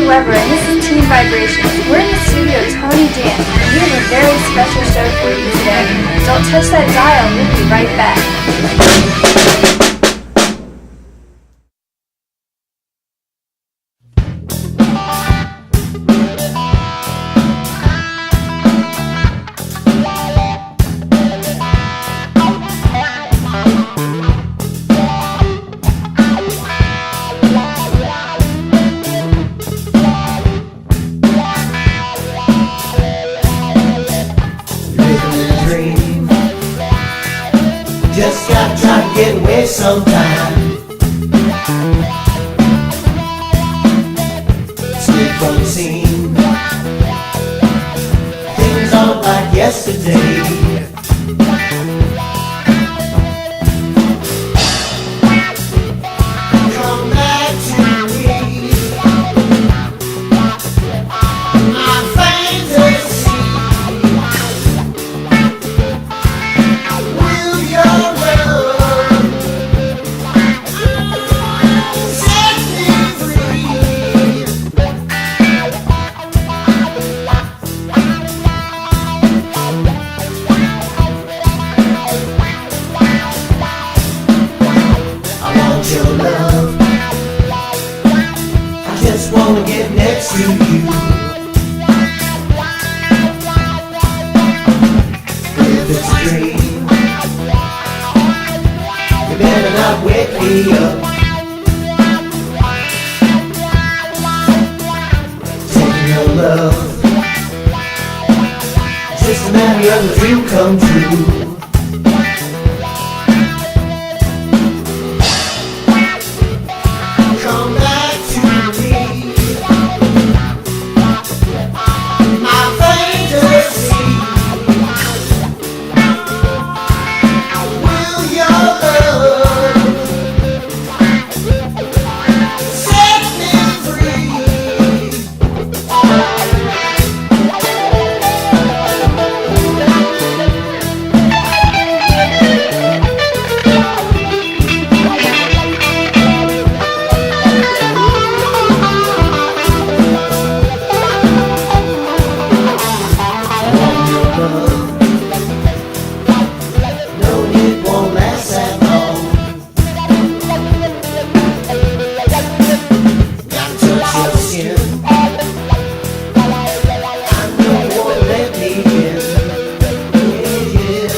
Weber, and this is Teen Vibrations. We're in the studio with Tony Dan, and we have a very special show for you today. Don't touch that dial, we'll be right back. Just gotta try to get away sometime. Escape from the scene. Things aren't like yesterday. Come back to me. My fantasy. Will your love set me free? I want your love. I just wanna get next to you. If it's a dream, you better not wake me up. Taking your love, just a matter of a dream come true. Come back to me. My fantasy. Will your love set me free? I want your love. No, it won't last that long. Gotta touch your skin. I know you won't let me in. Yeah, yeah.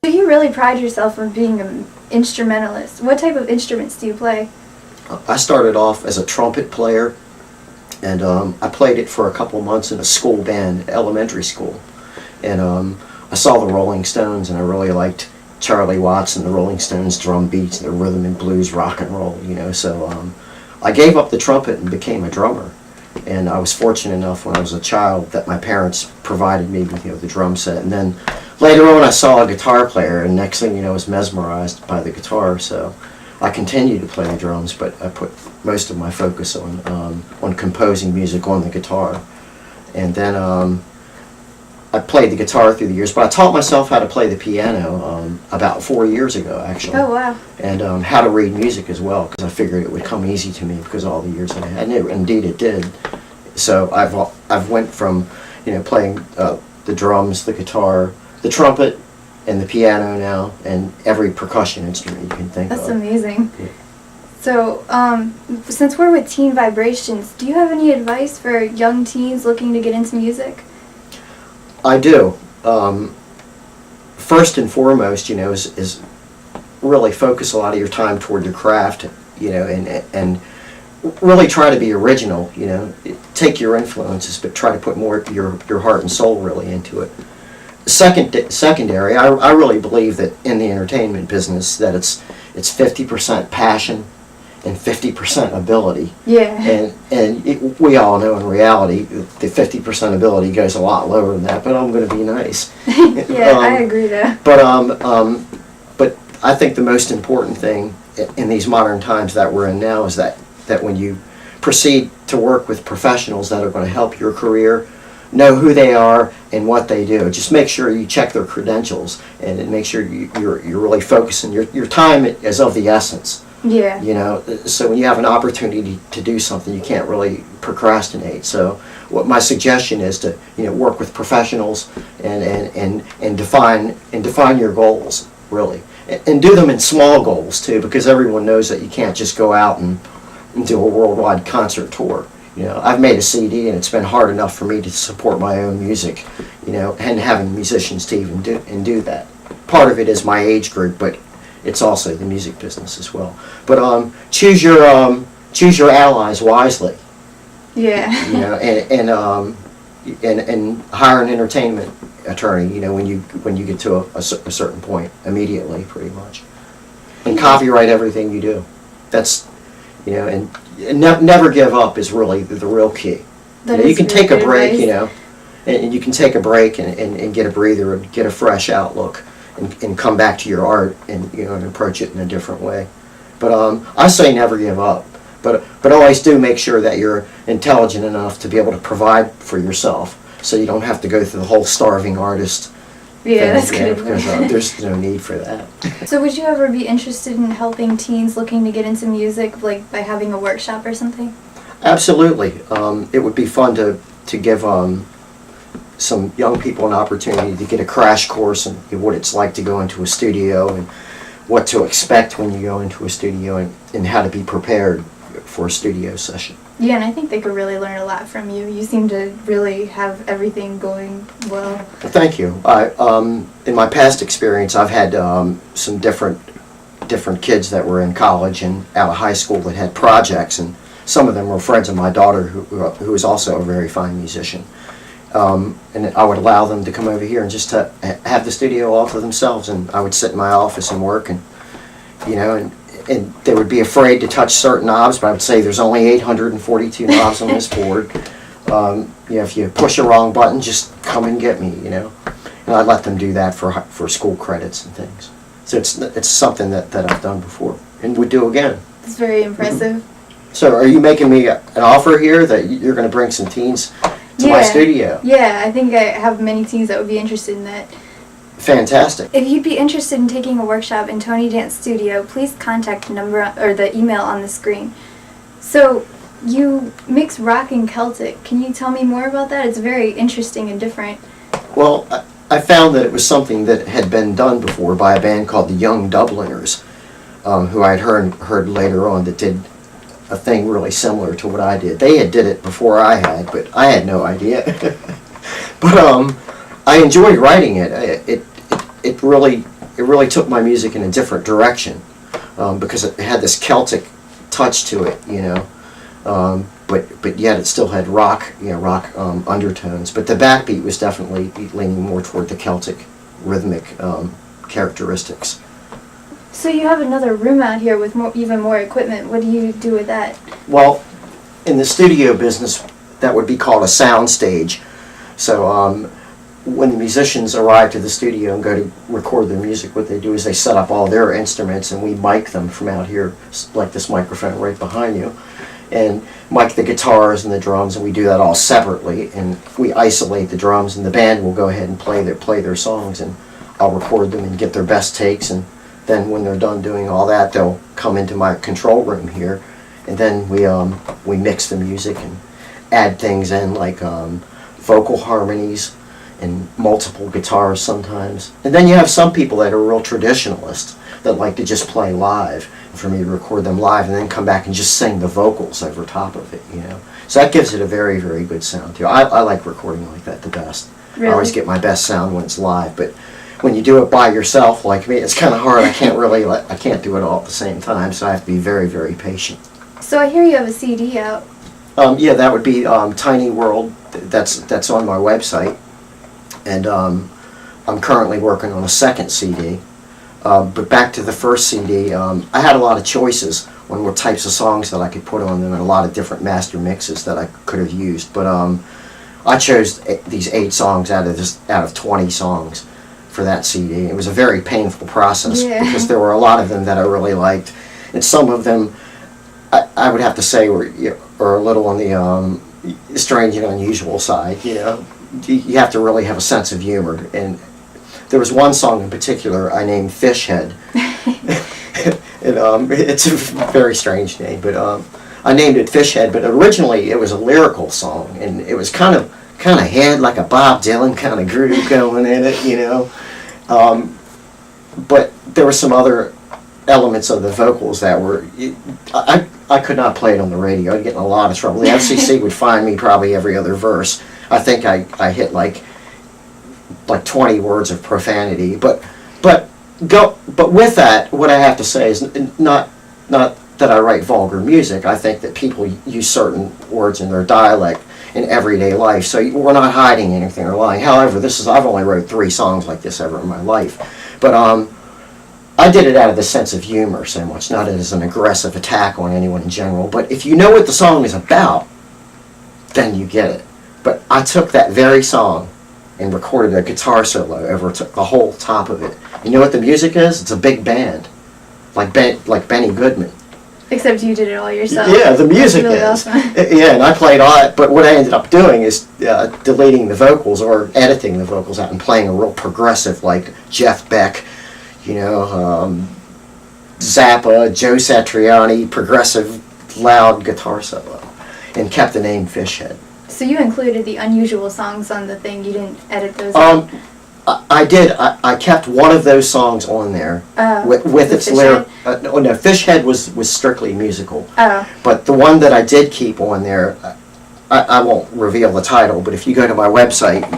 So you really pride yourself on being instrumentalist. What type of instruments do you play? I started off as a trumpet player, and I played it for a couple months in a school band, elementary school. And I saw the Rolling Stones, and I really liked Charlie Watts and the Rolling Stones drum beats, and the rhythm and blues rock and roll, So I gave up the trumpet and became a drummer. And I was fortunate enough when I was a child that my parents provided me with the drum set. And then later on I saw a guitar player, and next thing you know I was mesmerized by the guitar. So I continued to play the drums, but I put most of my focus on composing music on the guitar. And then I played the guitar through the years, but I taught myself how to play the piano about 4 years ago, actually. Oh, wow. And how to read music as well, because I figured it would come easy to me because of all the years I had. And indeed it did. So I've went from playing the drums, the guitar, the trumpet, and the piano now, and every percussion instrument you can think of. That's amazing. Yeah. So, since we're with Teen Vibrations, do you have any advice for young teens looking to get into music? I do. First and foremost, is really focus a lot of your time toward your craft, and really try to be original. Take your influences, but try to put more of your heart and soul really into it. Secondary, I really believe that in the entertainment business that it's 50% passion and 50% ability. Yeah. And we all know in reality the 50% ability goes a lot lower than that, but I'm going to be nice. Yeah, I agree there. But I think the most important thing in these modern times that we're in now is that when you proceed to work with professionals that are going to help your career, know who they are and what they do. Just make sure you check their credentials and make sure you're really focusing. Your time is of the essence. Yeah. So when you have an opportunity to do something, you can't really procrastinate. So what my suggestion is to work with professionals and define your goals really, and do them in small goals too, because everyone knows that you can't just go out and do a worldwide concert tour. I've made a CD, and it's been hard enough for me to support my own music, and having musicians to even do that. Part of it is my age group, but it's also the music business as well. But choose your allies wisely. Yeah. And hire an entertainment attorney. When you get to a certain point, immediately, pretty much, and copyright everything you do. That's and never give up is really the real key. You can take a break, and you can take a break and get a breather and get a fresh outlook and come back to your art and and approach it in a different way. But I say never give up. But always do make sure that you're intelligent enough to be able to provide for yourself, so you don't have to go through the whole starving artist. Yeah, that's good. Because there's no need for that. So would you ever be interested in helping teens looking to get into music, like by having a workshop or something? Absolutely. It would be fun to give some young people an opportunity to get a crash course in what it's like to go into a studio and what to expect when you go into a studio and how to be prepared for a studio session. Yeah, and I think they could really learn a lot from you. You seem to really have everything going well. Thank you. In my past experience, I've had some different kids that were in college and out of high school that had projects, and some of them were friends of my daughter who is also a very fine musician. And I would allow them to come over here and just to have the studio all to themselves, and I would sit in my office and work, and and they would be afraid to touch certain knobs, but I would say there's only 842 knobs on this board. If you push a wrong button, just come and get me, And I'd let them do that for school credits and things. So it's something that I've done before and would do again. It's very impressive. So are you making me an offer here that you're going to bring some teens to my studio? Yeah, I think I have many teens that would be interested in that. Fantastic. If you'd be interested in taking a workshop in Tony Dance Studio, please contact the number or the email on the screen. So you mix rock and Celtic. Can you tell me more about that? It's very interesting and different. Well, I found that it was something that had been done before by a band called the Young Dubliners, who I had heard later on that did a thing really similar to what I did. They had did it before I had, but I had no idea. But I enjoyed writing it. It really really took my music in a different direction, because it had this Celtic touch to it, you know. But yet it still had rock, undertones. But the backbeat was definitely leaning more toward the Celtic rhythmic characteristics. So you have another room out here with even more equipment. What do you do with that? Well, in the studio business, that would be called a sound stage. So when the musicians arrive to the studio and go to record their music, what they do is they set up all their instruments and we mic them from out here, like this microphone right behind you, and mic the guitars and the drums, and we do that all separately, and we isolate the drums, and the band will go ahead and play their songs, and I'll record them and get their best takes, and then when they're done doing all that, they'll come into my control room here, and then we mix the music and add things in like vocal harmonies and multiple guitars sometimes. And then you have some people that are real traditionalists that like to just play live, and for me to record them live and then come back and just sing the vocals over top of it, you know. So that gives it a very, very good sound too. I like recording like that the best. Really? I always get my best sound when it's live, but when you do it by yourself like me, it's kind of hard. I can't do it all at the same time, so I have to be very, very patient. So I hear you have a CD out. Yeah, that would be Tiny World. That's on my website, and I'm currently working on a second CD. But back to the first CD, I had a lot of choices on what types of songs that I could put on them, and a lot of different master mixes that I could have used. But I chose these 8 songs out of 20 songs for that CD. It was a very painful process because there were a lot of them that I really liked, and some of them I would have to say were a little on the strange and unusual side. You know, you have to really have a sense of humor, and there was one song in particular I named Fish Head. And it's a very strange name, but I named it Fish Head. But originally it was a lyrical song, and it was kind of had like a Bob Dylan kind of groove going in it, you know. But there were some other elements of the vocals that were I could not play it on the radio. I'd get in a lot of trouble. The FCC would find me probably every other verse. I think I hit like 20 words of profanity, but with that, what I have to say is not that I write vulgar music. I think that people use certain words in their dialect in everyday life, so we're not hiding anything or lying. However, I've only wrote 3 songs like this ever in my life, but I did it out of the sense of humor so much, not as an aggressive attack on anyone in general. But if you know what the song is about, then you get it. But I took that very song and recorded a guitar solo over the whole top of it. You know what the music is? It's a big band, like Benny Goodman. Except you did it all yourself. Yeah, the music That's really is. awesome. Yeah, and I played all it, but what I ended up doing is deleting the vocals or editing the vocals out and playing a real progressive, like Jeff Beck, you know, Zappa, Joe Satriani, progressive, loud guitar solo, and kept the name Fish Head. So you included the unusual songs on the thing. You didn't edit those out? I did. I kept one of those songs on there with its lyric. No, Fish Head was strictly musical. Oh. But the one that I did keep on there, I won't reveal the title, but if you go to my website,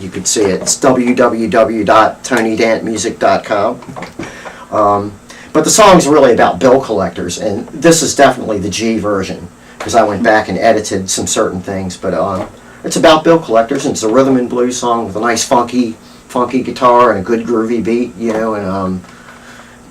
you could see it. It's www.tonydantmusic.com. But the song's really about bill collectors, and this is definitely the G version, because I went back and edited some certain things. But it's about bill collectors, and it's a rhythm and blues song with a nice funky guitar and a good groovy beat, you know. And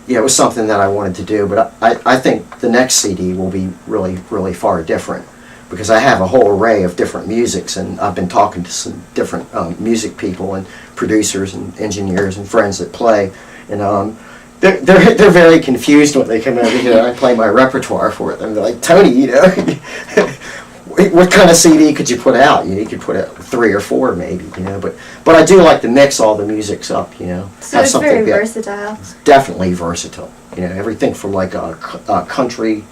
it was something that I wanted to do. But I think the next CD will be really, really far different, because I have a whole array of different musics, and I've been talking to some different music people and producers and engineers and friends that play, and they're very confused when they come over here. I play my repertoire for them. They're like, Tony, you know, what kind of CD could you put out? You could put out 3 or 4 maybe, you know. But I do like to mix all the musics up, you know. So it's very versatile. It's definitely versatile, you know. Everything from like country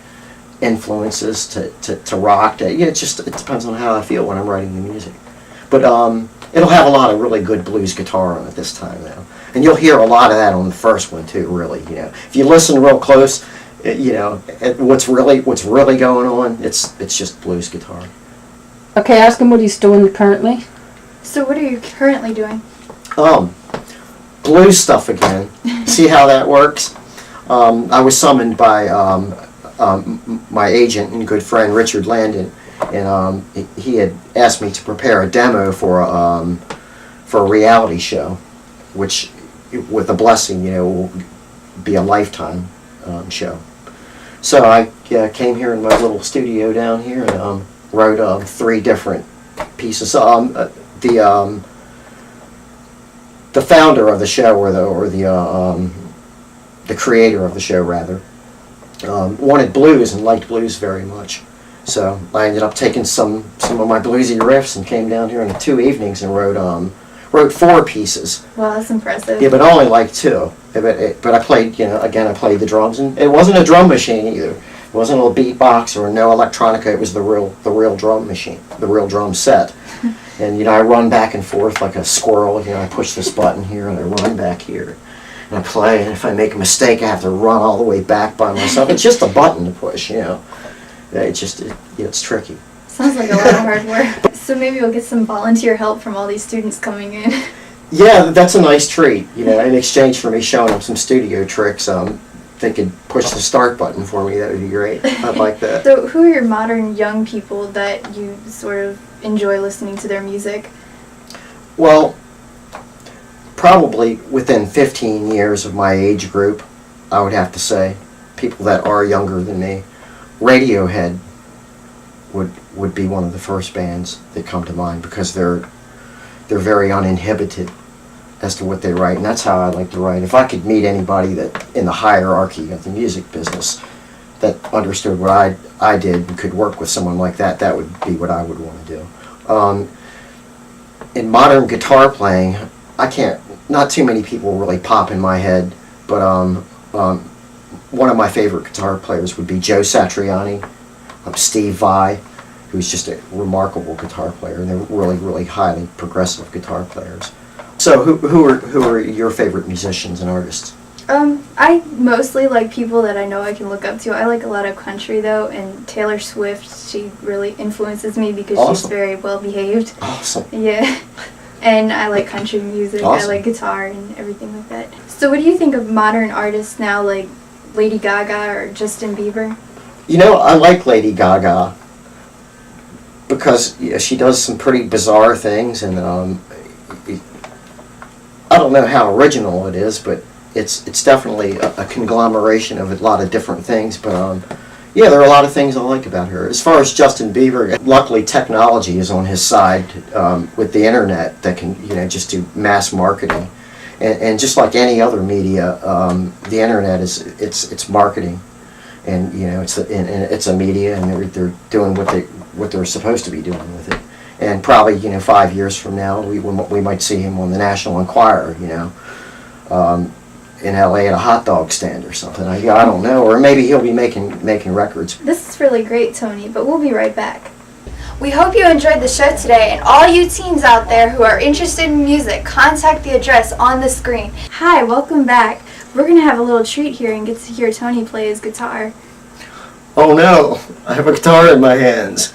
influences to rock. It depends on how I feel when I'm writing the music. But it'll have a lot of really good blues guitar on it this time now, and you'll hear a lot of that on the first one too. Really, you know, if you listen real close, you know what's really going on. It's just blues guitar. Okay, ask him what he's doing currently. So what are you currently doing? blues stuff again. See how that works? I was summoned by my agent and good friend Richard Landon, and he had asked me to prepare a demo for a reality show, which, with a blessing, will be a lifetime show. So I came here in my little studio down here and wrote 3 different pieces. The founder of the show, or the creator of the show rather, wanted blues and liked blues very much. So I ended up taking some of my bluesy riffs and came down here in 2 evenings and wrote 4 pieces. Wow, that's impressive. Yeah, but only like 2. But I played, again, I played the drums, and it wasn't a drum machine either. It wasn't a beatbox or no electronica. It was the real drum machine, the real drum set. And I run back and forth like a squirrel. I push this button here and I run back here, and I play. And if I make a mistake, I have to run all the way back by myself. It's just a button to push, it's tricky. Sounds like a lot of hard work. So maybe we'll get some volunteer help from all these students coming in. Yeah, that's a nice treat. In exchange for me showing them some studio tricks, they could push the start button for me. That would be great. I'd like that. So who are your modern young people that you sort of enjoy listening to their music? Well, probably within 15 years of my age group, I would have to say, people that are younger than me, Radiohead would be one of the first bands that come to mind, because they're very uninhibited as to what they write, and that's how I like to write. If I could meet anybody that in the hierarchy of the music business that understood what I did and could work with someone like that, that would be what I would want to do. In modern guitar playing, not too many people really pop in my head, but one of my favorite guitar players would be Joe Satriani, Steve Vai, who's just a remarkable guitar player, and they're really, really highly progressive guitar players. So who are your favorite musicians and artists? I mostly like people that I know I can look up to. I like a lot of country though, and Taylor Swift, she really influences me because Awesome. She's very well behaved. Awesome. Yeah. And I like country music. Awesome. I like guitar and everything like that. So what do you think of modern artists now, like Lady Gaga or Justin Bieber? I like Lady Gaga because she does some pretty bizarre things, and I don't know how original it is, but it's definitely a conglomeration of a lot of different things. But there are a lot of things I like about her. As far as Justin Bieber, luckily technology is on his side with the internet that can just do mass marketing, and just like any other media, the internet it's marketing, and it's a media, and they're doing what they're supposed to be doing with it. And probably 5 years from now, we might see him on the National Enquirer, in LA at a hot dog stand or something. I don't know, or maybe he'll be making records. This is really great, Tony, but we'll be right back. We hope you enjoyed the show today, and all you teens out there who are interested in music, contact the address on the screen. Hi, welcome back. We're going to have a little treat here and get to hear Tony play his guitar. Oh no, I have a guitar in my hands.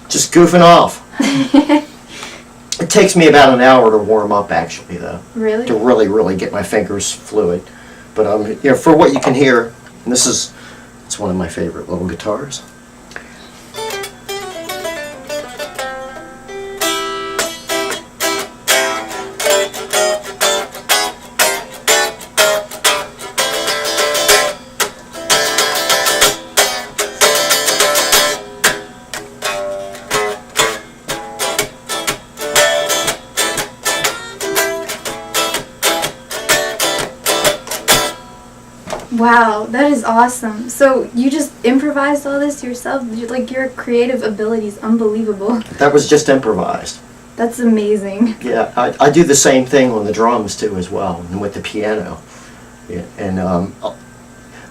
Just goofing off. It takes me about an hour to warm up, actually, though. Really? To really, really get my fingers fluid. But for what you can hear, and it's one of my favorite little guitars. Wow, that is awesome. So you just improvised all this yourself? Like, your creative ability is unbelievable. That was just improvised. That's amazing. Yeah, I do the same thing on the drums too as well, and with the piano. Yeah, and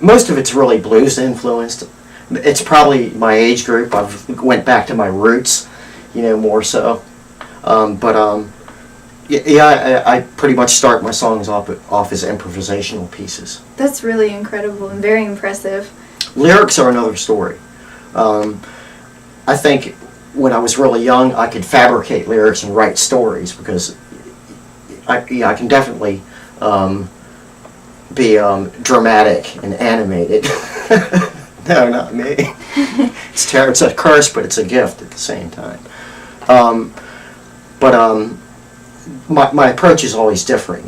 most of it's really blues influenced. It's probably my age group. I've went back to my roots, more so. Yeah, I pretty much start my songs off as improvisational pieces. That's really incredible and very impressive. Lyrics are another story. I think when I was really young, I could fabricate lyrics and write stories because I can definitely be dramatic and animated. No, not me. It's a curse, but it's a gift at the same time. My approach is always different,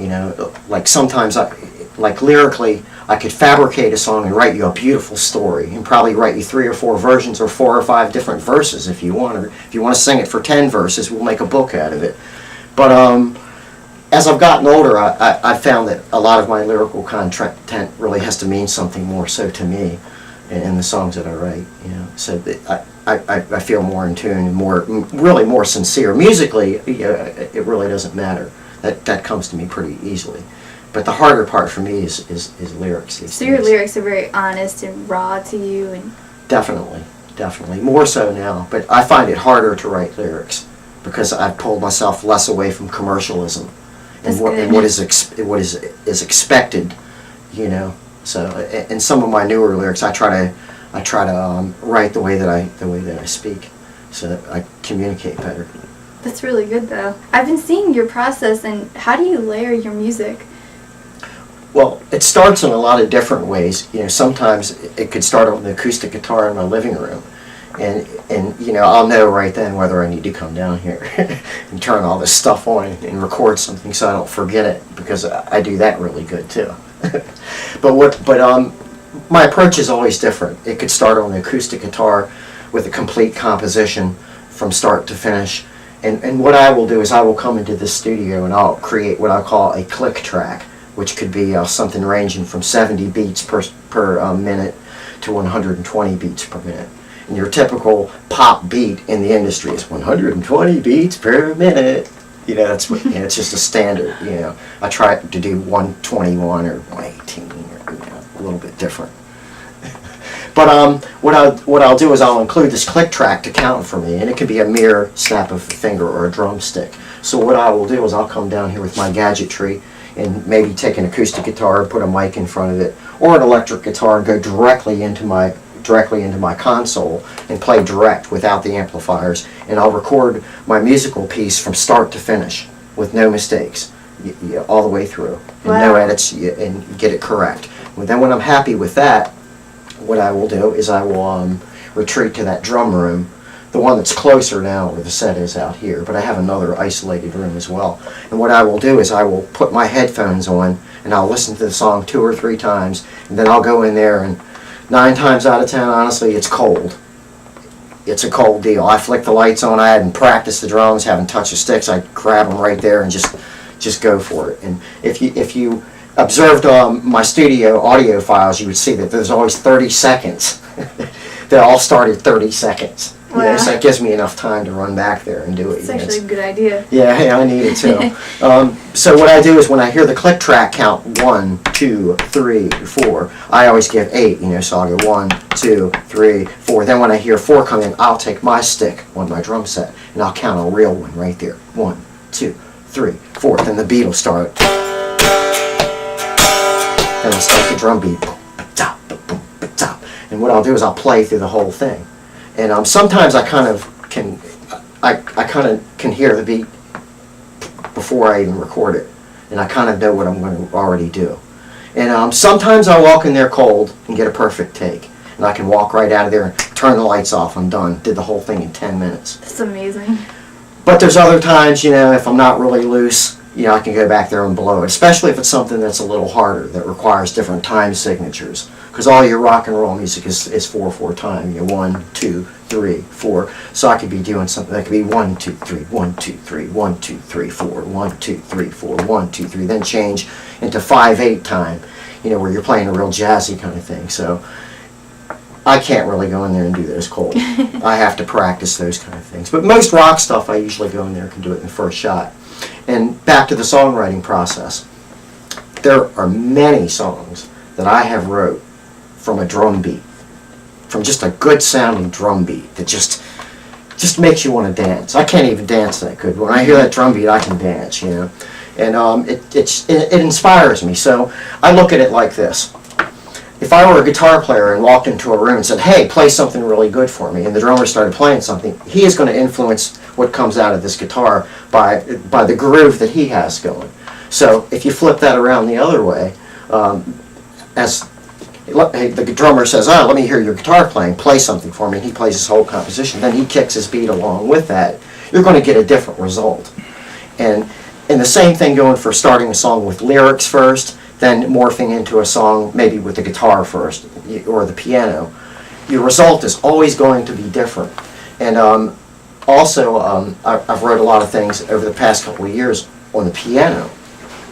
Like sometimes lyrically, I could fabricate a song and write you a beautiful story and probably write you 3 or 4 versions or 4 or 5 different verses if you want. Or if you want to sing it for 10 verses, we'll make a book out of it. But as I've gotten older, I've found that a lot of my lyrical content really has to mean something more so to me in the songs that I write, So that I feel more in tune and really more sincere. Musically, it really doesn't matter. That comes to me pretty easily. But the harder part for me is lyrics. So your lyrics are very honest and raw to you, and definitely more so now. But I find it harder to write lyrics because I've pulled myself less away from commercialism and what is expected, So in some of my newer lyrics, I try to write the way that I speak, so that I communicate better. That's really good, though. I've been seeing your process, and how do you layer your music? Well, it starts in a lot of different ways. Sometimes it could start on the acoustic guitar in my living room, and I'll know right then whether I need to come down here and turn all this stuff on and record something so I don't forget it, because I do that really good too. But my approach is always different. It could start on the acoustic guitar with a complete composition from start to finish. And what I will do is I will come into the studio and I'll create what I call a click track, which could be something ranging from 70 beats per minute to 120 beats per minute. And your typical pop beat in the industry is 120 beats per minute. That's what, it's just a standard. I try to do 121 or 118 or a little bit different. But what I'll do is I'll include this click track to count for me, and it could be a mere snap of a finger or a drumstick. So what I will do is I'll come down here with my gadgetry and maybe take an acoustic guitar and put a mic in front of it, or an electric guitar and go directly into my console and play direct without the amplifiers, and I'll record my musical piece from start to finish with no mistakes, all the way through, and no edits, and get it correct. And then when I'm happy with that, what I will do is I will retreat to that drum room, the one that's closer now where the set is out here, but I have another isolated room as well. And what I will do is I will put my headphones on and I'll listen to the song 2 or 3 times, and then I'll go in there, and 9 times out of 10, honestly, it's cold. It's a cold deal. I flick the lights on. I hadn't practiced the drums, haven't touched the sticks. I grab them right there and just go for it. And if you observed my studio audio files, you would see that there's always 30 seconds. They all start at 30 seconds. Wow. So it gives me enough time to run back there and do it. It's actually a good idea. Yeah, I need it too. So what I do is when I hear the click track count 1, 2, 3, 4, I always give 8. So I'll go 1, 2, 3, 4. Then when I hear 4 come in, I'll take my stick on my drum set and I'll count a real one right there. 1, 2, 3, 4. Then the beat will start. Then I'll start the drum beat. And what I'll do is I'll play through the whole thing. And sometimes I kind of can hear the beat before I even record it, and I kind of know what I'm going to already do. And sometimes I walk in there cold and get a perfect take, and I can walk right out of there and turn the lights off. I'm done. Did the whole thing in 10 minutes. That's amazing. But there's other times, if I'm not really loose, I can go back there and blow it, especially if it's something that's a little harder, that requires different time signatures. Because all your rock and roll music is 4/4 time. 1, 2, 3, 4. So I could be doing something that could be 1, 2, 3, 1, 2, 3, 1, 2, 3, 4, 1, 2, 3, 4, 1, 2, 3. Then change into 5/8 time. where you're playing a real jazzy kind of thing. So I can't really go in there and do those cold. I have to practice those kind of things. But most rock stuff, I usually go in there and can do it in the first shot. And back to the songwriting process. There are many songs that I have wrote from a drum beat, from just a good sounding drum beat that just makes you want to dance. I can't even dance that good. When I hear that drum beat, I can dance, And it inspires me. So I look at it like this. If I were a guitar player and walked into a room and said, hey, play something really good for me, and the drummer started playing something, he is going to influence what comes out of this guitar by the groove that he has going. So if you flip that around the other way, the drummer says, let me hear your guitar playing, play something for me, and he plays his whole composition, then he kicks his beat along with that, you're going to get a different result. And the same thing going for starting a song with lyrics first, then morphing into a song maybe with the guitar first, or the piano. Your result is always going to be different. And also, I've wrote a lot of things over the past couple of years on the piano,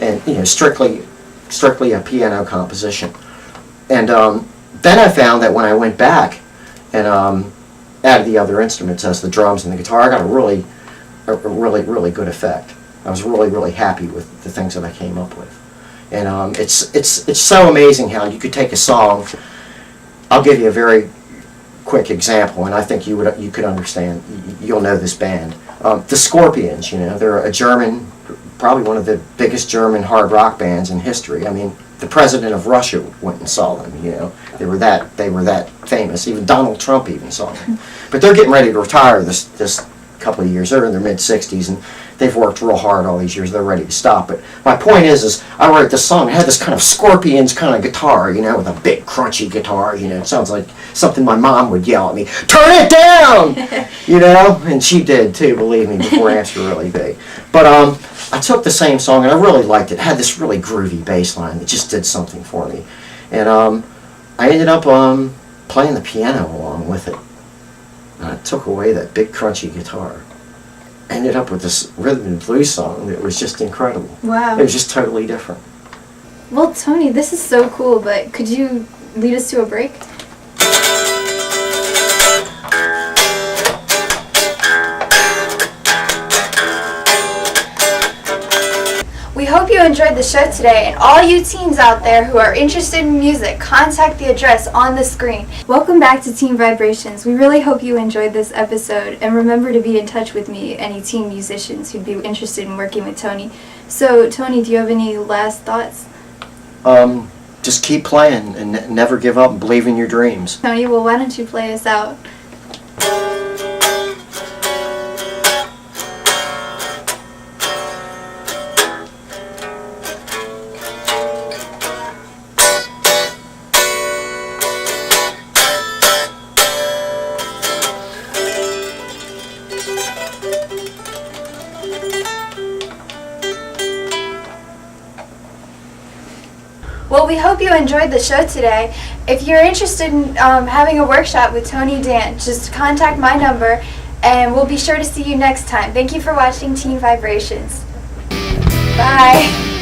and strictly a piano composition. And then I found that when I went back and added the other instruments as the drums and the guitar, I got a really good effect. I was really happy with the things that I came up with. And it's so amazing how you could take a song. I'll give you a very quick example, and I think you could understand. You'll know this band, the Scorpions. They're a German, probably one of the biggest German hard rock bands in history. I mean, the president of Russia went and saw them. They were that famous. Even Donald Trump even saw them. But they're getting ready to retire this couple of years. They're in their mid-60s, and they've worked real hard all these years. They're ready to stop. But my point is I wrote this song. It had this kind of Scorpions kind of guitar, with a big crunchy guitar. It sounds like something my mom would yell at me, turn it down, and she did too, believe me, before amps were really big. But I took the same song, and I really liked it. It had this really groovy bass line that just did something for me. And I ended up playing the piano along with it. And I took away that big crunchy guitar. Ended up with this rhythm and blues song that was just incredible. Wow. It was just totally different. Well, Tony, this is so cool, but could you lead us to a break? We hope you enjoyed the show today, and all you teens out there who are interested in music, contact the address on the screen. Welcome back to Teen Vibrations. We really hope you enjoyed this episode, and remember to be in touch with me, any teen musicians who'd be interested in working with Tony. So, Tony, do you have any last thoughts? Just keep playing and never give up and believe in your dreams. Tony, well, why don't you play us out? Well, we hope you enjoyed the show today. If you're interested in having a workshop with Tony Dan, just contact my number, and we'll be sure to see you next time. Thank you for watching Teen Vibrations. Bye.